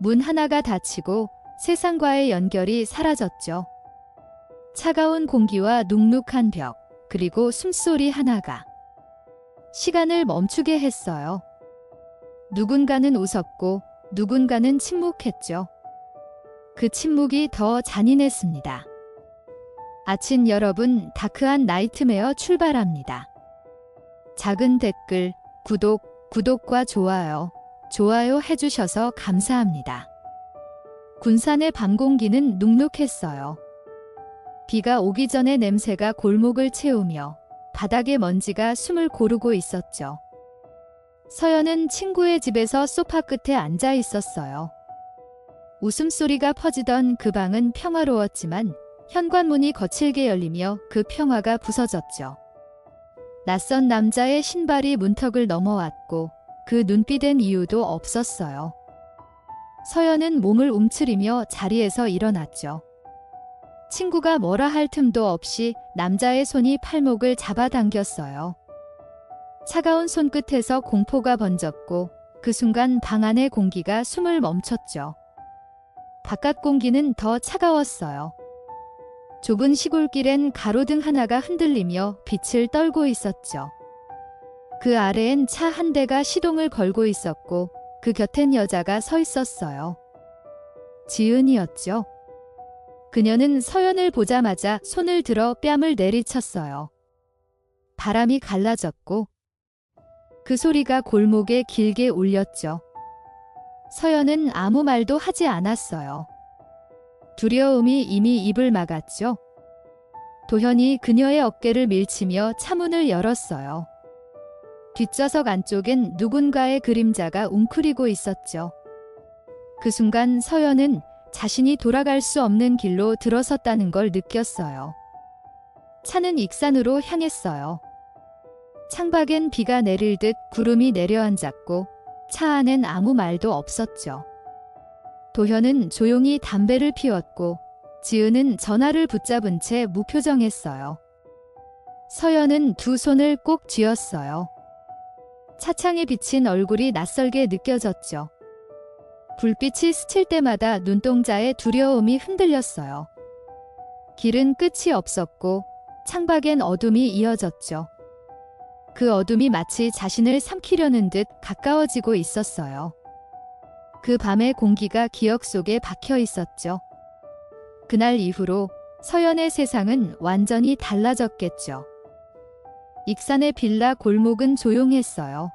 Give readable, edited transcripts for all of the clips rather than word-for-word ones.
문 하나가 닫히고 세상과의 연결이 사라졌죠. 차가운 공기와 눅눅한 벽, 그리고 숨소리 하나가 시간을 멈추게 했어요. 누군가는 웃었고 누군가는 침묵했죠. 그 침묵이 더 잔인했습니다. 아침 여러분, 다크한 나이트메어 출발합니다. 작은 댓글, 구독과 좋아요 해주셔서 감사합니다. 군산의 밤 공기는 눅눅했어요. 비가 오기 전에 냄새가 골목을 채우며 바닥에 먼지가 숨을 고르고 있었죠. 서연은 친구의 집에서 소파 끝에 앉아 있었어요. 웃음소리가 퍼지던 그 방은 평화로웠지만 현관문이 거칠게 열리며 그 평화가 부서졌죠. 낯선 남자의 신발이 문턱을 넘어왔고 그 눈빛엔 이유도 없었어요. 서연은 몸을 움츠리며 자리에서 일어났죠. 친구가 뭐라 할 틈도 없이 남자의 손이 팔목을 잡아당겼어요. 차가운 손끝에서 공포가 번졌고 그 순간 방 안의 공기가 숨을 멈췄죠. 바깥 공기는 더 차가웠어요. 좁은 시골길엔 가로등 하나가 흔들리며 빛을 떨고 있었죠. 그 아래엔 차 한 대가 시동을 걸고 있었고 그 곁엔 여자가 서 있었어요. 지은이었죠. 그녀는 서연을 보자마자 손을 들어 뺨을 내리쳤어요. 바람이 갈라졌고 그 소리가 골목에 길게 울렸죠. 서연은 아무 말도 하지 않았어요. 두려움이 이미 입을 막았죠. 도현이 그녀의 어깨를 밀치며 차문을 열었어요. 뒷좌석 안쪽엔 누군가의 그림자가 웅크리고 있었죠. 그 순간 서연은 자신이 돌아갈 수 없는 길로 들어섰다는 걸 느꼈어요. 차는 익산으로 향했어요. 창밖엔 비가 내릴 듯 구름이 내려앉았고 차 안엔 아무 말도 없었죠. 도현은 조용히 담배를 피웠고 지은은 전화를 붙잡은 채 무표정했어요. 서연은 두 손을 꼭 쥐었어요. 차창에 비친 얼굴이 낯설게 느껴졌죠. 불빛이 스칠 때마다 눈동자의 두려움이 흔들렸어요. 길은 끝이 없었고 창밖엔 어둠이 이어졌죠. 그 어둠이 마치 자신을 삼키려는 듯 가까워지고 있었어요. 그 밤의 공기가 기억 속에 박혀 있었죠. 그날 이후로 서연의 세상은 완전히 달라졌겠죠. 익산의 빌라 골목은 조용했어요.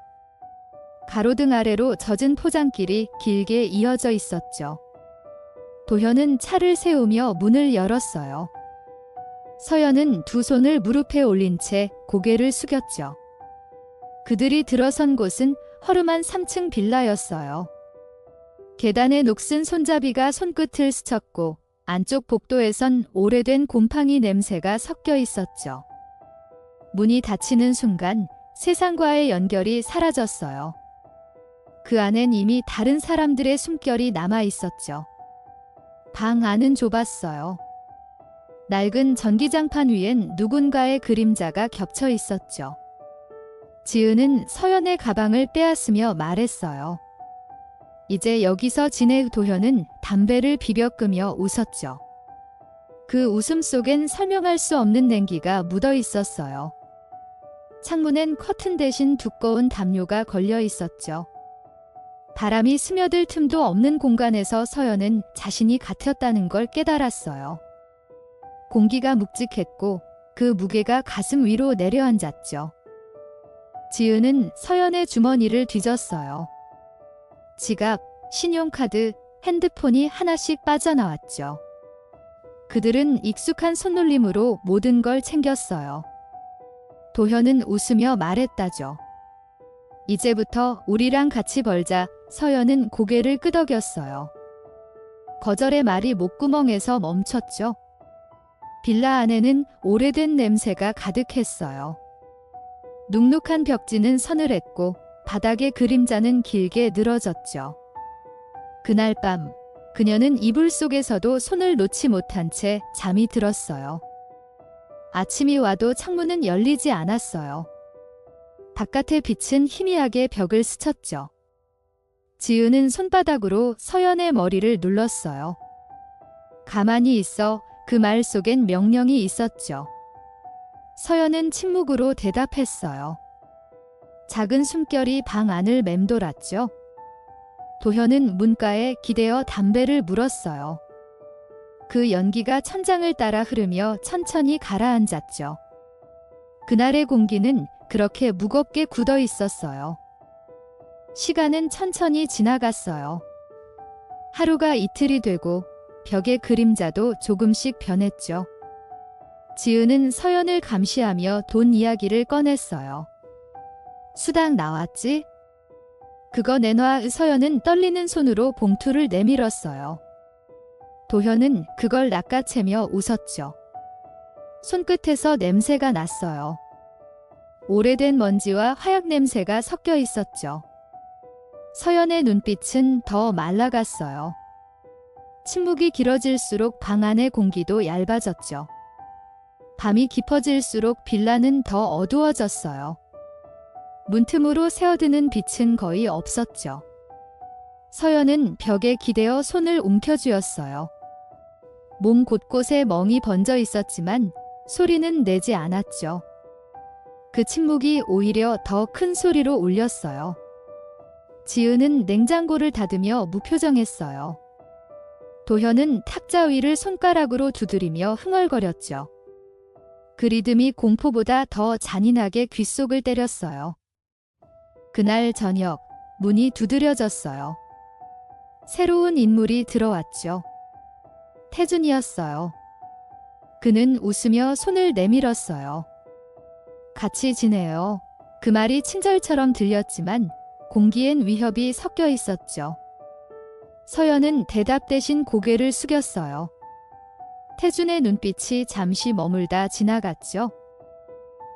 가로등 아래로 젖은 포장길이 길게 이어져 있었죠. 도현은 차를 세우며 문을 열었어요. 서연은 두 손을 무릎에 올린 채 고개를 숙였죠. 그들이 들어선 곳은 허름한 3층 빌라였어요. 계단의 녹슨 손잡이가 손끝을 스쳤고 안쪽 복도에선 오래된 곰팡이 냄새가 섞여 있었죠. 문이 닫히는 순간 세상과의 연결이 사라졌어요. 그 안엔 이미 다른 사람들의 숨결이 남아 있었죠. 방 안은 좁았어요. 낡은 전기장판 위엔 누군가의 그림자가 겹쳐 있었죠. 지은은 서연의 가방을 빼앗으며 말했어요. 이제 여기서 지내. 도현은 담배를 비벼 끄며 웃었죠. 그 웃음 속엔 설명할 수 없는 냉기가 묻어 있었어요. 창문엔 커튼 대신 두꺼운 담요가 걸려 있었죠. 바람이 스며들 틈도 없는 공간에서 서연은 자신이 갇혔다는 걸 깨달았어요. 공기가 묵직했고 그 무게가 가슴 위로 내려앉았죠. 지은은 서연의 주머니를 뒤졌어요. 지갑, 신용카드, 핸드폰이 하나씩 빠져나왔죠. 그들은 익숙한 손놀림으로 모든 걸 챙겼어요. 도현은 웃으며 말했다죠. 이제부터 우리랑 같이 벌자. 서연은 고개를 끄덕였어요. 거절의 말이 목구멍에서 멈췄죠. 빌라 안에는 오래된 냄새가 가득했어요. 눅눅한 벽지는 서늘했고 바닥의 그림자는 길게 늘어졌죠. 그날 밤 그녀는 이불 속에서도 손을 놓지 못한 채 잠이 들었어요. 아침이 와도 창문은 열리지 않았어요. 바깥의 빛은 희미하게 벽을 스쳤죠. 지은은 손바닥으로 서연의 머리를 눌렀어요. 가만히 있어. 그 말 속엔 명령이 있었죠. 서연은 침묵으로 대답했어요. 작은 숨결이 방 안을 맴돌았죠. 도현은 문가에 기대어 담배를 물었어요. 그 연기가 천장을 따라 흐르며 천천히 가라앉았죠. 그날의 공기는 그렇게 무겁게 굳어 있었어요. 시간은 천천히 지나갔어요. 하루가 이틀이 되고 벽의 그림자도 조금씩 변했죠. 지은은 서연을 감시하며 돈 이야기를 꺼냈어요. 수당 나왔지? 그거 내놔. 서연은 떨리는 손으로 봉투를 내밀었어요. 도현은 그걸 낚아채며 웃었죠. 손끝에서 냄새가 났어요. 오래된 먼지와 화약 냄새가 섞여 있었죠. 서연의 눈빛은 더 말라갔어요. 침묵이 길어질수록 방 안의 공기도 얇아졌죠. 밤이 깊어질수록 빌라는 더 어두워졌어요. 문틈으로 새어드는 빛은 거의 없었죠. 서연은 벽에 기대어 손을 움켜쥐었어요. 몸 곳곳에 멍이 번져 있었지만 소리는 내지 않았죠. 그 침묵이 오히려 더 큰 소리로 울렸어요. 지은은 냉장고를 닫으며 무표정했어요. 도현은 탁자 위를 손가락으로 두드리며 흥얼거렸죠. 그 리듬이 공포보다 더 잔인하게 귓속을 때렸어요. 그날 저녁 문이 두드려졌어요. 새로운 인물이 들어왔죠. 태준이었어요. 그는 웃으며 손을 내밀었어요. 같이 지내요. 그 말이 친절처럼 들렸지만 공기엔 위협이 섞여 있었죠. 서연은 대답 대신 고개를 숙였어요. 태준의 눈빛이 잠시 머물다 지나갔죠.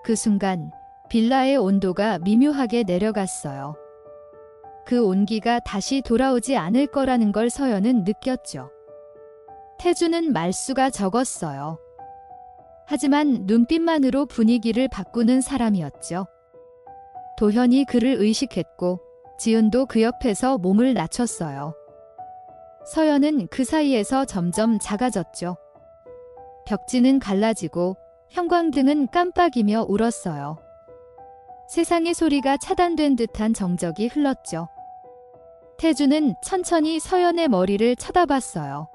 그 순간 빌라의 온도가 미묘하게 내려갔어요. 그 온기가 다시 돌아오지 않을 거라는 걸 서연은 느꼈죠. 태준은 말수가 적었어요. 하지만 눈빛만으로 분위기를 바꾸는 사람이었죠. 도현이 그를 의식했고 지은도 그 옆에서 몸을 낮췄어요. 서연은 그 사이에서 점점 작아졌죠. 벽지는 갈라지고 형광등은 깜빡이며 울었어요. 세상의 소리가 차단된 듯한 정적이 흘렀죠. 태준은 천천히 서연의 머리를 쳐다봤어요.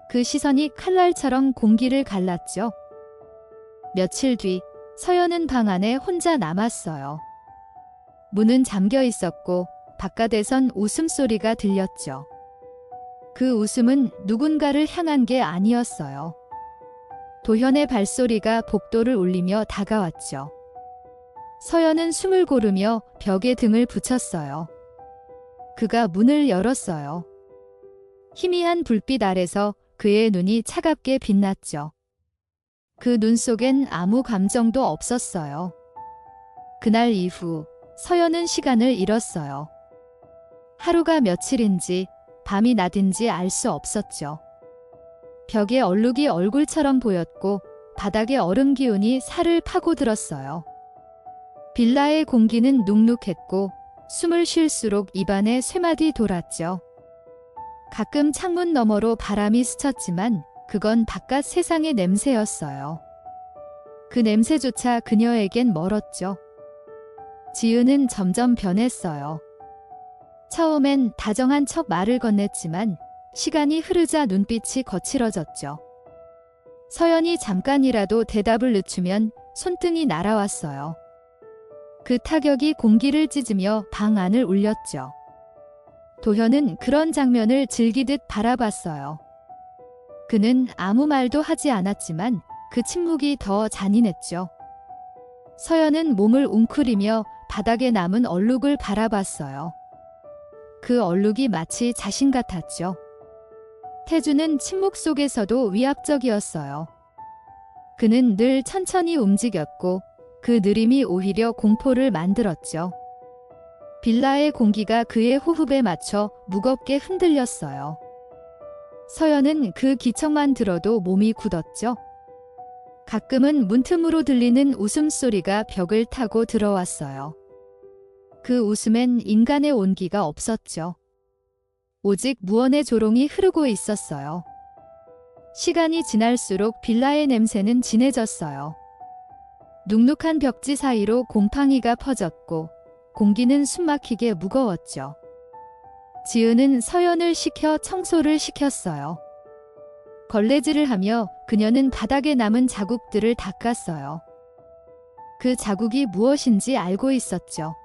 그 시선이 칼날처럼 공기를 갈랐죠. 며칠 뒤 서연은 방 안에 혼자 남았어요. 문은 잠겨 있었고 바깥에선 웃음소리가 들렸죠. 그 웃음은 누군가를 향한 게 아니었어요. 도현의 발소리가 복도를 울리며 다가왔죠. 서연은 숨을 고르며 벽에 등을 붙였어요. 그가 문을 열었어요. 희미한 불빛 아래서 그의 눈이 차갑게 빛났죠. 그 눈 속엔 아무 감정도 없었어요. 그날 이후 서연은 시간을 잃었어요. 하루가 며칠인지 밤이 낮인지 알 수 없었죠. 벽에 얼룩이 얼굴처럼 보였고 바닥에 얼음 기운이 살을 파고들었어요. 빌라의 공기는 눅눅했고 숨을 쉴수록 입안에 쇠마디 돌았죠. 가끔 창문 너머로 바람이 스쳤지만 그건 바깥 세상의 냄새였어요. 그 냄새조차 그녀에겐 멀었죠. 지은은 점점 변했어요. 처음엔 다정한 척 말을 건넸지만 시간이 흐르자 눈빛이 거칠어졌죠. 서연이 잠깐이라도 대답을 늦추면 손등이 날아왔어요. 그 타격이 공기를 찢으며 방 안을 울렸죠. 도현은 그런 장면을 즐기듯 바라봤어요. 그는 아무 말도 하지 않았지만 그 침묵이 더 잔인했죠. 서연은 몸을 웅크리며 바닥에 남은 얼룩을 바라봤어요. 그 얼룩이 마치 자신 같았죠. 태준은 침묵 속에서도 위압적이었어요. 그는 늘 천천히 움직였고 그 느림이 오히려 공포를 만들었죠. 빌라의 공기가 그의 호흡에 맞춰 무겁게 흔들렸어요. 서연은 그 기척만 들어도 몸이 굳었죠. 가끔은 문틈으로 들리는 웃음소리가 벽을 타고 들어왔어요. 그 웃음엔 인간의 온기가 없었죠. 오직 무언의 조롱이 흐르고 있었어요. 시간이 지날수록 빌라의 냄새는 진해졌어요. 눅눅한 벽지 사이로 곰팡이가 퍼졌고 공기는 숨막히게 무거웠죠. 지은은 서연을 시켜 청소를 시켰어요. 걸레질을 하며 그녀는 바닥에 남은 자국들을 닦았어요. 그 자국이 무엇인지 알고 있었죠.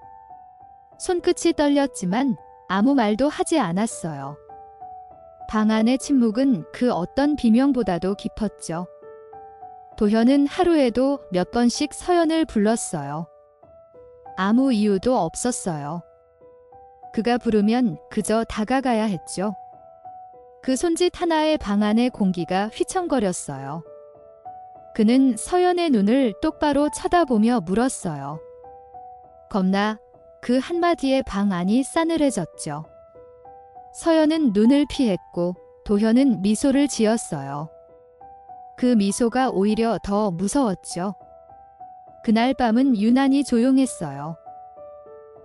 손끝이 떨렸지만 아무 말도 하지 않았어요. 방 안의 침묵은 그 어떤 비명보다도 깊었죠. 도현은 하루에도 몇 번씩 서연을 불렀어요. 아무 이유도 없었어요. 그가 부르면 그저 다가가야 했죠. 그 손짓 하나에 방 안의 공기가 휘청거렸어요. 그는 서연의 눈을 똑바로 쳐다보며 물었어요. 겁나. 그 한마디에 방 안이 싸늘해졌죠. 서연은 눈을 피했고 도현은 미소를 지었어요. 그 미소가 오히려 더 무서웠죠. 그날 밤은 유난히 조용했어요.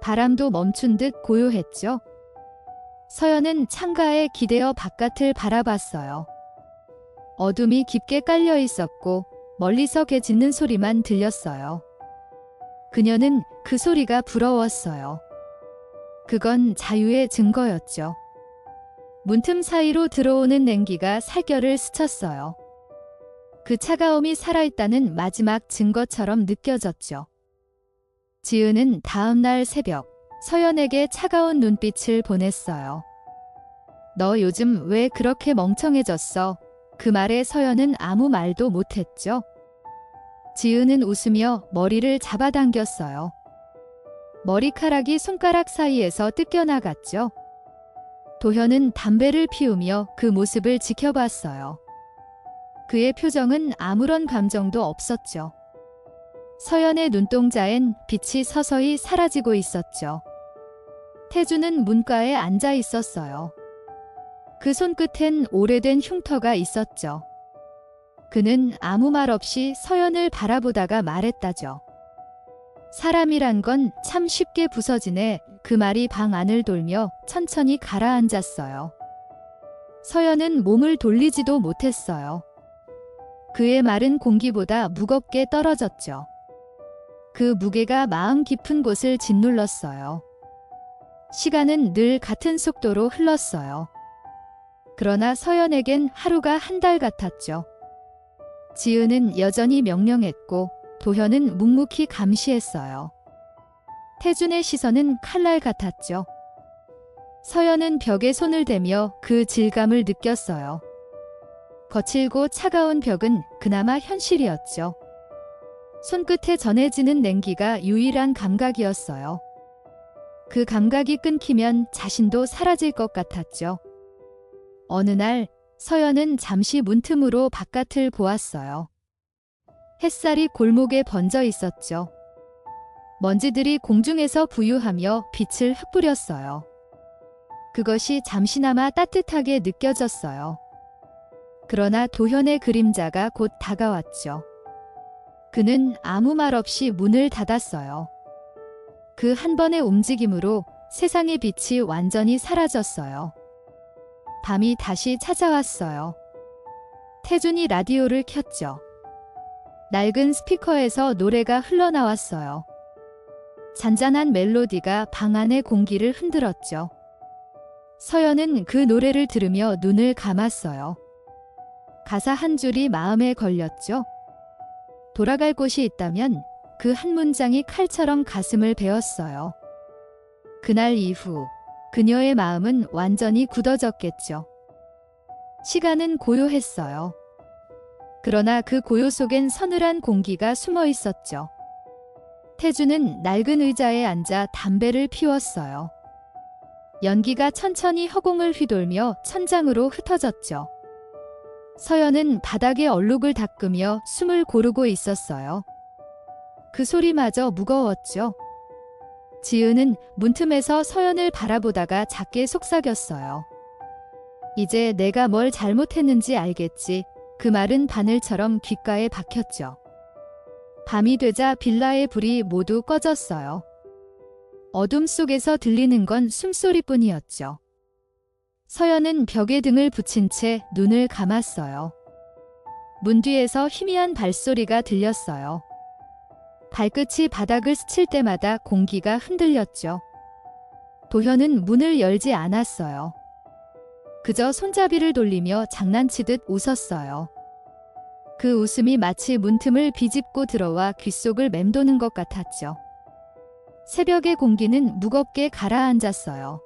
바람도 멈춘 듯 고요했죠. 서연은 창가에 기대어 바깥을 바라봤어요. 어둠이 깊게 깔려 있었고 멀리서 개 짖는 소리만 들렸어요. 그녀는 그 소리가 부러웠어요. 그건 자유의 증거였죠. 문틈 사이로 들어오는 냉기가 살결을 스쳤어요. 그 차가움이 살아있다는 마지막 증거처럼 느껴졌죠. 지은은 다음 날 새벽 서연에게 차가운 눈빛을 보냈어요. 너 요즘 왜 그렇게 멍청해졌어? 그 말에 서연은 아무 말도 못했죠. 지은은 웃으며 머리를 잡아당겼어요. 머리카락이 손가락 사이에서 뜯겨나갔죠. 도현은 담배를 피우며 그 모습을 지켜봤어요. 그의 표정은 아무런 감정도 없었죠. 서연의 눈동자엔 빛이 서서히 사라지고 있었죠. 태주는 문가에 앉아 있었어요. 그 손끝엔 오래된 흉터가 있었죠. 그는 아무 말 없이 서연을 바라보다가 말했다죠. 사람이란 건 참 쉽게 부서지네. 그 말이 방 안을 돌며 천천히 가라앉았어요. 서연은 몸을 돌리지도 못했어요. 그의 말은 공기보다 무겁게 떨어졌죠. 그 무게가 마음 깊은 곳을 짓눌렀어요. 시간은 늘 같은 속도로 흘렀어요. 그러나 서연에겐 하루가 한 달 같았죠. 지은은 여전히 명령했고 도현은 묵묵히 감시했어요. 태준의 시선은 칼날 같았죠. 서연은 벽에 손을 대며 그 질감을 느꼈어요. 거칠고 차가운 벽은 그나마 현실이었죠. 손끝에 전해지는 냉기가 유일한 감각이었어요. 그 감각이 끊기면 자신도 사라질 것 같았죠. 어느 날 서연은 잠시 문틈으로 바깥을 보았어요. 햇살이 골목에 번져 있었죠. 먼지들이 공중에서 부유하며 빛을 흩뿌렸어요. 그것이 잠시나마 따뜻하게 느껴졌어요. 그러나 도현의 그림자가 곧 다가왔죠. 그는 아무 말 없이 문을 닫았어요. 그 한 번의 움직임으로 세상의 빛이 완전히 사라졌어요. 밤이 다시 찾아왔어요. 태준이 라디오를 켰죠. 낡은 스피커에서 노래가 흘러나왔어요. 잔잔한 멜로디가 방 안의 공기를 흔들었죠. 서연은 그 노래를 들으며 눈을 감았어요. 가사 한 줄이 마음에 걸렸죠. 돌아갈 곳이 있다면 그 한 문장이 칼처럼 가슴을 베었어요. 그날 이후 그녀의 마음은 완전히 굳어졌겠죠. 시간은 고요했어요. 그러나 그 고요 속엔 서늘한 공기가 숨어 있었죠. 태주는 낡은 의자에 앉아 담배를 피웠어요. 연기가 천천히 허공을 휘돌며 천장으로 흩어졌죠. 서연은 바닥에 얼룩을 닦으며 숨을 고르고 있었어요. 그 소리마저 무거웠죠. 지은은 문틈에서 서연을 바라보다가 작게 속삭였어요. 이제 내가 뭘 잘못했는지 알겠지. 그 말은 바늘처럼 귓가에 박혔죠. 밤이 되자 빌라의 불이 모두 꺼졌어요. 어둠 속에서 들리는 건 숨소리뿐이었죠. 서연은 벽에 등을 붙인 채 눈을 감았어요. 문 뒤에서 희미한 발소리가 들렸어요. 발끝이 바닥을 스칠 때마다 공기가 흔들렸죠. 도현은 문을 열지 않았어요. 그저 손잡이를 돌리며 장난치듯 웃었어요. 그 웃음이 마치 문틈을 비집고 들어와 귓속을 맴도는 것 같았죠. 새벽의 공기는 무겁게 가라앉았어요.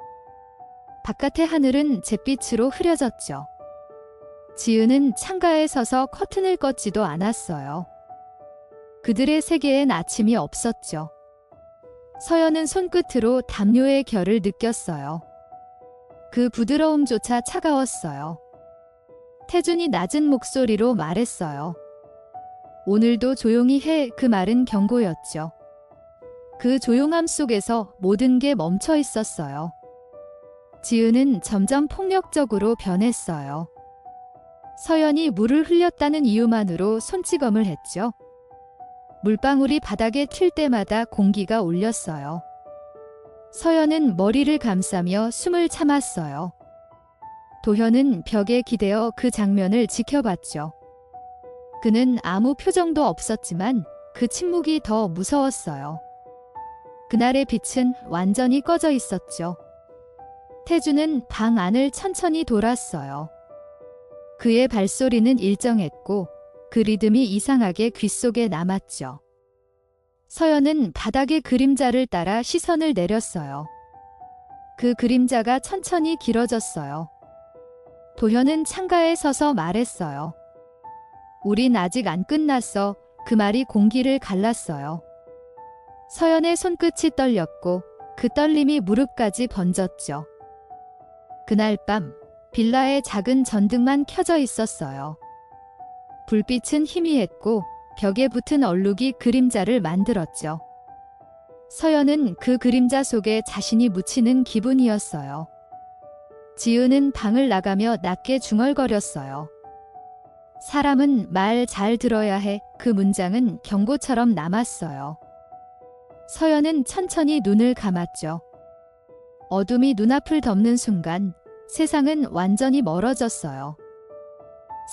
바깥의 하늘은 잿빛으로 흐려졌죠. 지은은 창가에 서서 커튼을 껐지도 않았어요. 그들의 세계엔 아침이 없었죠. 서연은 손끝으로 담요의 결을 느꼈어요. 그 부드러움조차 차가웠어요. 태준이 낮은 목소리로 말했어요. 오늘도 조용히 해. 그 말은 경고였죠. 그 조용함 속에서 모든 게 멈춰 있었어요. 지은은 점점 폭력적으로 변했어요. 서연이 물을 흘렸다는 이유만으로 손찌검을 했죠. 물방울이 바닥에 튈 때마다 공기가 울렸어요. 서연은 머리를 감싸며 숨을 참았어요. 도현은 벽에 기대어 그 장면을 지켜봤죠. 그는 아무 표정도 없었지만 그 침묵이 더 무서웠어요. 그날의 빛은 완전히 꺼져 있었죠. 태주는 방 안을 천천히 돌았어요. 그의 발소리는 일정했고 그 리듬이 이상하게 귓속에 남았죠. 서연은 바닥의 그림자를 따라 시선을 내렸어요. 그 그림자가 천천히 길어졌어요. 도현은 창가에 서서 말했어요. 우린 아직 안 끝났어. 그 말이 공기를 갈랐어요. 서연의 손끝이 떨렸고 그 떨림이 무릎까지 번졌죠. 그날 밤 빌라의 작은 전등만 켜져 있었어요. 불빛은 희미했고 벽에 붙은 얼룩이 그림자를 만들었죠. 서연은 그 그림자 속에 자신이 묻히는 기분이었어요. 지은은 방을 나가며 낮게 중얼거렸어요. 사람은 말 잘 들어야 해. 그 문장은 경고처럼 남았어요. 서연은 천천히 눈을 감았죠. 어둠이 눈앞을 덮는 순간 세상은 완전히 멀어졌어요.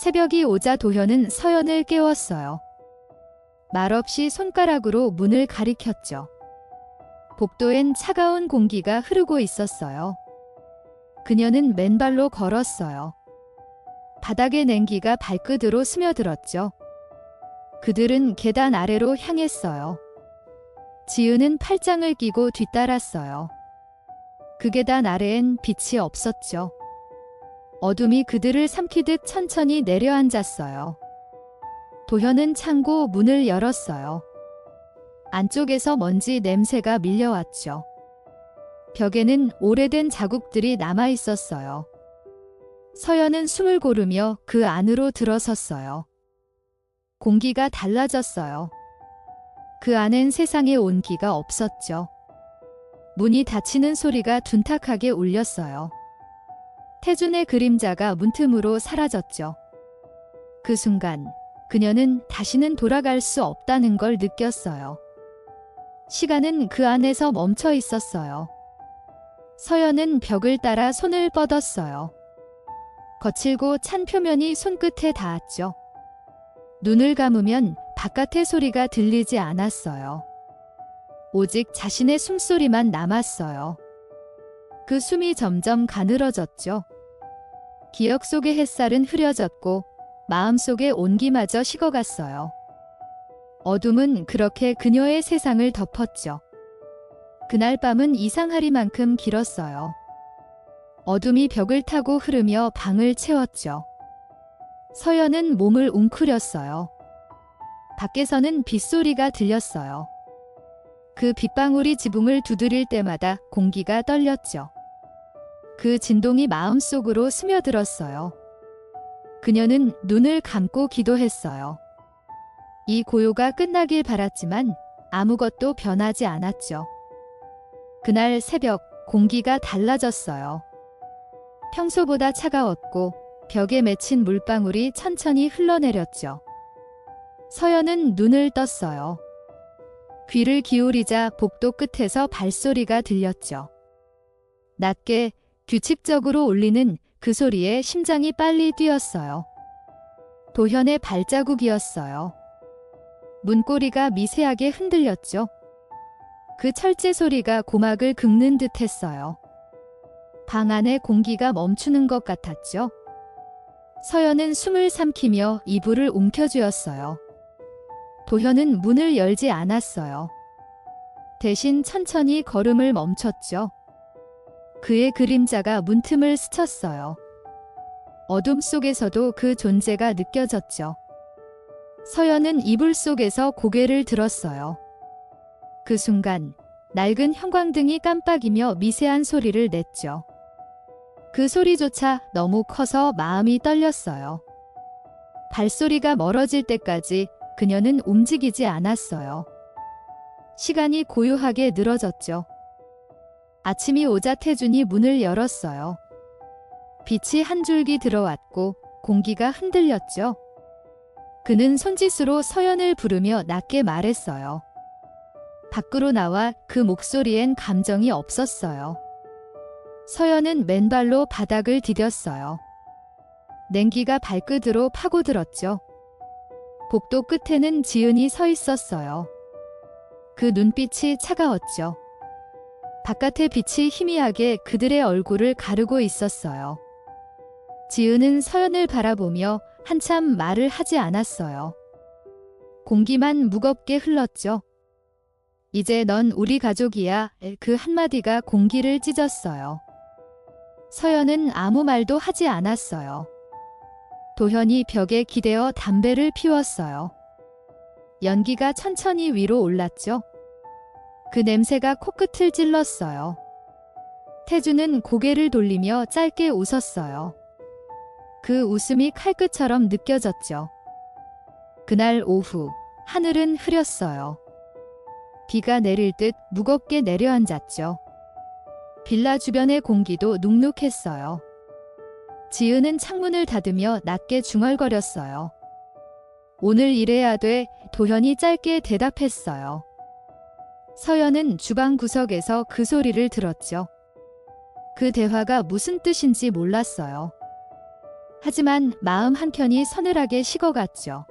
새벽이 오자 도현은 서연을 깨웠어요. 말없이 손가락으로 문을 가리켰죠. 복도엔 차가운 공기가 흐르고 있었어요. 그녀는 맨발로 걸었어요. 바닥의 냉기가 발끝으로 스며들었죠. 그들은 계단 아래로 향했어요. 지은은 팔짱을 끼고 뒤따랐어요. 그 계단 아래엔 빛이 없었죠. 어둠이 그들을 삼키듯 천천히 내려앉았어요. 도현은 창고 문을 열었어요. 안쪽에서 먼지 냄새가 밀려왔죠. 벽에는 오래된 자국들이 남아 있었어요. 서연은 숨을 고르며 그 안으로 들어섰어요. 공기가 달라졌어요. 그 안엔 세상의 온기가 없었죠. 문이 닫히는 소리가 둔탁하게 울렸어요. 태준의 그림자가 문틈으로 사라졌죠. 그 순간 그녀는 다시는 돌아갈 수 없다는 걸 느꼈어요. 시간은 그 안에서 멈춰 있었어요. 서연은 벽을 따라 손을 뻗었어요. 거칠고 찬 표면이 손끝에 닿았죠. 눈을 감으면 바깥의 소리가 들리지 않았어요. 오직 자신의 숨소리만 남았어요. 그 숨이 점점 가늘어졌죠. 기억 속의 햇살은 흐려졌고 마음속의 온기마저 식어갔어요. 어둠은 그렇게 그녀의 세상을 덮었죠. 그날 밤은 이상하리만큼 길었어요. 어둠이 벽을 타고 흐르며 방을 채웠죠. 서연은 몸을 웅크렸어요. 밖에서는 빗소리가 들렸어요. 그 빗방울이 지붕을 두드릴 때마다 공기가 떨렸죠. 그 진동이 마음속으로 스며들었어요. 그녀는 눈을 감고 기도했어요. 이 고요가 끝나길 바랐지만 아무것도 변하지 않았죠. 그날 새벽 공기가 달라졌어요. 평소보다 차가웠고 벽에 맺힌 물방울이 천천히 흘러내렸죠. 서연은 눈을 떴어요. 귀를 기울이자 복도 끝에서 발소리가 들렸죠. 낮게 규칙적으로 울리는 그 소리에 심장이 빨리 뛰었어요. 도현의 발자국이었어요. 문고리가 미세하게 흔들렸죠. 그 철제 소리가 고막을 긁는 듯 했어요. 방 안의 공기가 멈추는 것 같았죠. 서연은 숨을 삼키며 이불을 움켜쥐었어요. 도현은 문을 열지 않았어요. 대신 천천히 걸음을 멈췄죠. 그의 그림자가 문틈을 스쳤어요. 어둠 속에서도 그 존재가 느껴졌죠. 서연은 이불 속에서 고개를 들었어요. 그 순간 낡은 형광등이 깜빡이며 미세한 소리를 냈죠. 그 소리조차 너무 커서 마음이 떨렸어요. 발소리가 멀어질 때까지 그녀는 움직이지 않았어요. 시간이 고요하게 늘어졌죠. 아침이 오자 태준이 문을 열었어요. 빛이 한 줄기 들어왔고 공기가 흔들렸죠. 그는 손짓으로 서연을 부르며 낮게 말했어요. 밖으로 나와 그 목소리엔 감정이 없었어요. 서연은 맨발로 바닥을 디뎠어요. 냉기가 발끝으로 파고들었죠. 복도 끝에는 지은이 서 있었어요. 그 눈빛이 차가웠죠. 바깥의 빛이 희미하게 그들의 얼굴을 가르고 있었어요. 지은은 서연을 바라보며 한참 말을 하지 않았어요. 공기만 무겁게 흘렀죠. 이제 넌 우리 가족이야. 그 한마디가 공기를 찢었어요. 서연은 아무 말도 하지 않았어요. 도현이 벽에 기대어 담배를 피웠어요. 연기가 천천히 위로 올랐죠. 그 냄새가 코끝을 찔렀어요. 태주는 고개를 돌리며 짧게 웃었어요. 그 웃음이 칼끝처럼 느껴졌죠. 그날 오후 하늘은 흐렸어요. 비가 내릴 듯 무겁게 내려앉았죠. 빌라 주변의 공기도 눅눅했어요. 지은은 창문을 닫으며 낮게 중얼거렸어요. 오늘 일해야 돼. 도현이 짧게 대답했어요. 서연은 주방 구석에서 그 소리를 들었죠. 그 대화가 무슨 뜻인지 몰랐어요. 하지만 마음 한켠이 서늘하게 식어갔죠.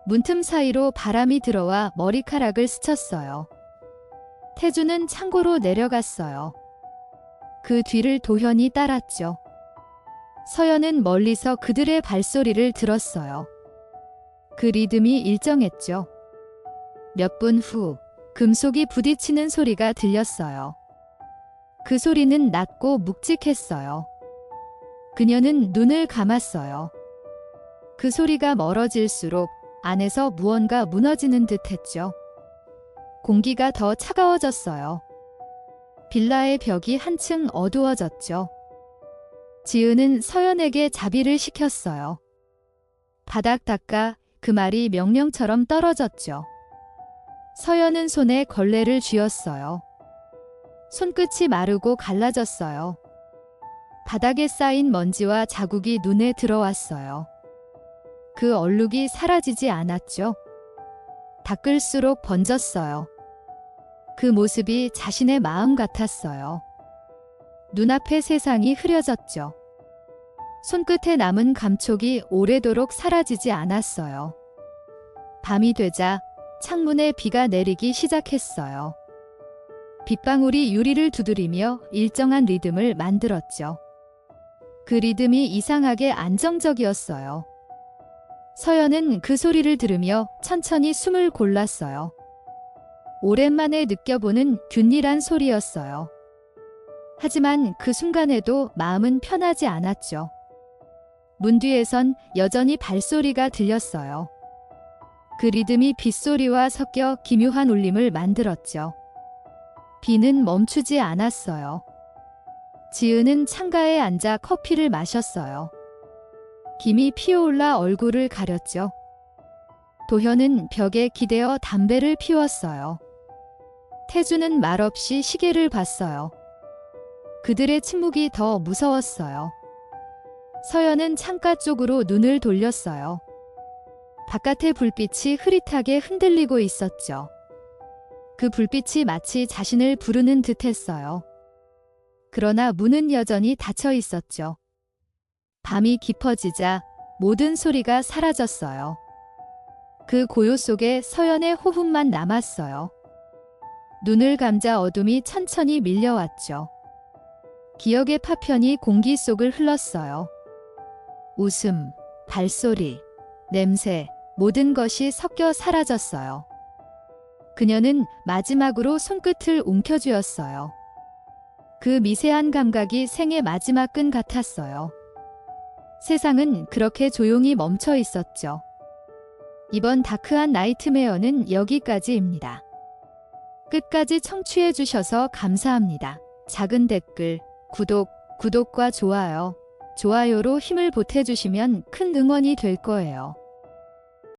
문틈 사이로 바람이 들어와 머리카락을 스쳤어요. 태주는 창고로 내려갔어요. 그 뒤를 도현이 따랐죠. 서연은 멀리서 그들의 발소리를 들었어요. 그 리듬이 일정했죠. 몇 분 후 금속이 부딪히는 소리가 들렸어요. 그 소리는 낮고 묵직했어요. 그녀는 눈을 감았어요. 그 소리가 멀어질수록 안에서 무언가 무너지는 듯했죠. 공기가 더 차가워졌어요. 빌라의 벽이 한층 어두워졌죠. 지은은 서연에게 자비를 시켰어요. 바닥 닦아. 그 말이 명령처럼 떨어졌죠. 서연은 손에 걸레를 쥐었어요. 손끝이 마르고 갈라졌어요. 바닥에 쌓인 먼지와 자국이 눈에 들어왔어요. 그 얼룩이 사라지지 않았죠. 닦을수록 번졌어요. 그 모습이 자신의 마음 같았어요. 눈앞의 세상이 흐려졌죠. 손끝에 남은 감촉이 오래도록 사라지지 않았어요. 밤이 되자 창문에 비가 내리기 시작했어요. 빗방울이 유리를 두드리며 일정한 리듬을 만들었죠. 그 리듬이 이상하게 안정적이었어요. 서연은 그 소리를 들으며 천천히 숨을 골랐어요. 오랜만에 느껴보는 균일한 소리였어요. 하지만 그 순간에도 마음은 편하지 않았죠. 문 뒤에선 여전히 발소리가 들렸어요. 그 리듬이 빗소리와 섞여 기묘한 울림을 만들었죠. 비는 멈추지 않았어요. 지은은 창가에 앉아 커피를 마셨어요. 김이 피어올라 얼굴을 가렸죠. 도현은 벽에 기대어 담배를 피웠어요. 태주는 말없이 시계를 봤어요. 그들의 침묵이 더 무서웠어요. 서연은 창가 쪽으로 눈을 돌렸어요. 바깥의 불빛이 흐릿하게 흔들리고 있었죠. 그 불빛이 마치 자신을 부르는 듯 했어요. 그러나 문은 여전히 닫혀 있었죠. 밤이 깊어지자 모든 소리가 사라졌어요. 그 고요 속에 서연의 호흡만 남았어요. 눈을 감자 어둠이 천천히 밀려왔죠. 기억의 파편이 공기 속을 흘렀어요. 웃음, 발소리, 냄새, 모든 것이 섞여 사라졌어요. 그녀는 마지막으로 손끝을 움켜쥐었어요. 그 미세한 감각이 생의 마지막 끈 같았어요. 세상은 그렇게 조용히 멈춰 있었죠. 이번 다크한 나이트메어는 여기까지입니다. 끝까지 청취해 주셔서 감사합니다. 작은 댓글, 구독과 좋아요로 힘을 보태주시면 큰 응원이 될 거예요.